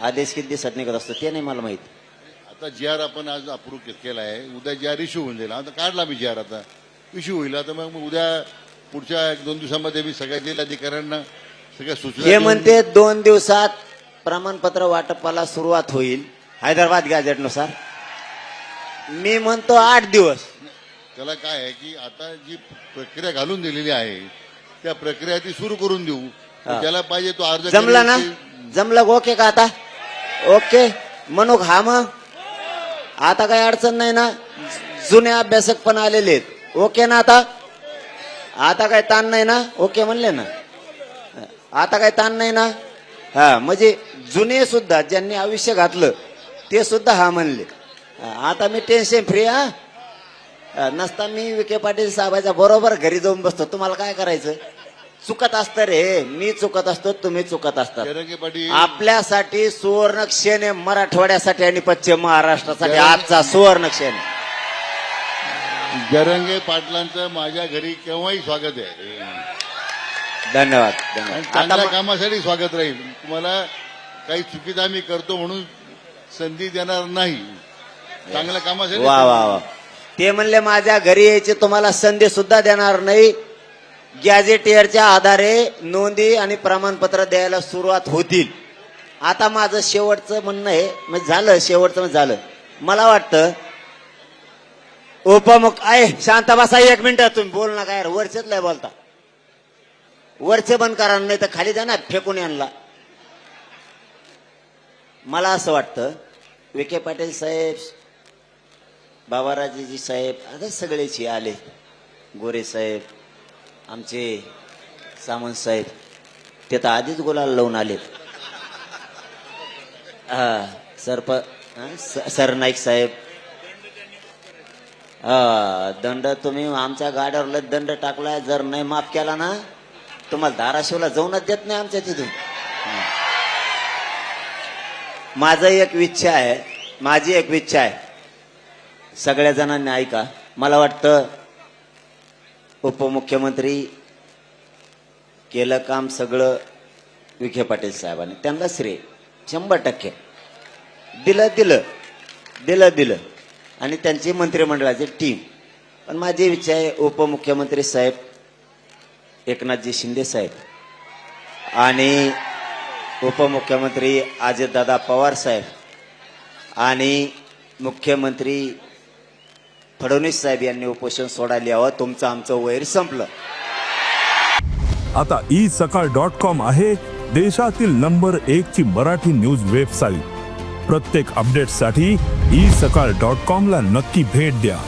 आदेश किती दिवसात निघत असतो ते नाही मला माहित. आता जी आर आपण आज अप्रूव्ह केला आहे, उद्या जी आर इश्यू होऊन जाईल. आता काढला मी जी आर, आता इश्यू होईल. आता मग उद्या पुढच्या 1-2 दिवसांमध्ये मी सगळ्या जिल्हाधिकाऱ्यांना सगळ्या सूचना हे म्हणते 2 दिवसात प्रमाणपत्र वाटपाला सुरुवात होईल हैदराबाद गॅझेटनुसार. मी म्हणतो 8 दिवस. त्याला काय आहे की आता जी प्रक्रिया घालून दिलेली आहे त्या प्रक्रिया ती सुरू करून देऊ. त्याला पाहिजे तो अर्ज जमला ना? जमलं ओके का आता? ओके म्हणू हा मग आता काही अडचण नाही ना? जुने अभ्यासक पण आलेले आहेत. ओके ना आता? आता काही ताण नाही ना? ओके म्हणले ना? आता काही ताण नाही ना? हा म्हणजे जुने सुद्धा ज्यांनी आयुष्य घातलं ते सुद्धा हा म्हणले. आता मी टेन्शन फ्री. नसता मी विखे पाटील साहेबाच्या बरोबर घरी जाऊन बसतो. तुम्हाला काय करायचं? चुकत असतं रे, मी चुकत असतो, तुम्ही चुकत असतात. जरंगे पाटील आपल्यासाठी सुवर्ण क्षण आहे, मराठवाड्यासाठी आणि पश्चिम महाराष्ट्रासाठी आजचा सुवर्ण क्षण. जरंगे पाटलांचं माझ्या घरी केव्हाही स्वागत आहे. धन्यवाद आणि धन्यवाद. चांगल्या आता कामासाठी स्वागत राहील. तुम्हाला काही चुकीचं आम्ही करतो म्हणून संधी देणार नाही. चांगल्या कामासाठी. वा वा वा. ते म्हणले माझ्या घरी यायची तुम्हाला संधी सुद्धा देणार नाही. गॅझेटियरच्या आधारे नोंदी आणि प्रमाणपत्र द्यायला सुरुवात होतील. आता माझं शेवटचं म्हणणं आहे, म्हणजे झालं शेवटचं म्हणजे झालं. मला वाटतं आहे शांत बसा 1 मिनिट. तुम्ही बोल ना काय वरचेच लय बोलता. वरचे बंद करा नाही तर खाली जा ना फेकून आणला. मला असं वाटतं विखे पाटील साहेब, बाबाराजेजी साहेब आता सगळेच आले, गोरे साहेब, आमचे सामंत साहेब ते तर आधीच गुलाल लावून आले. सरनाईक साहेब दंड तुम्ही आमच्या गाड्यावर दंड टाकलाय. जर नाही माफ केला ना तुम्हाला धाराशिवला जाऊनच देत नाही आमच्या तिथून. माझी एक इच्छा आहे सगळ्या जणांनी ऐका. मला वाटतं उपमुख्यमंत्री केलं काम सगळं विखे पाटील साहेबांनी, त्यांना श्रेय 100% दिलं आणि त्यांची मंत्रिमंडळाची टीम. पण माझी इच्छा आहे उपमुख्यमंत्री साहेब एकनाथजी शिंदे साहेब आणि उपमुख्यमंत्री अजितदादा पवार साहेब आणि मुख्यमंत्री फडणवीस साहेब यांनी उपोषण सोडायला यावं. तुमचं आमचं वैर संपलं. आता isakal.com आहे देशातील नंबर 1 ची मराठी न्यूज वेबसाईट. प्रत्येक अपडेटसाठी isakal.com ला नक्की भेट द्या.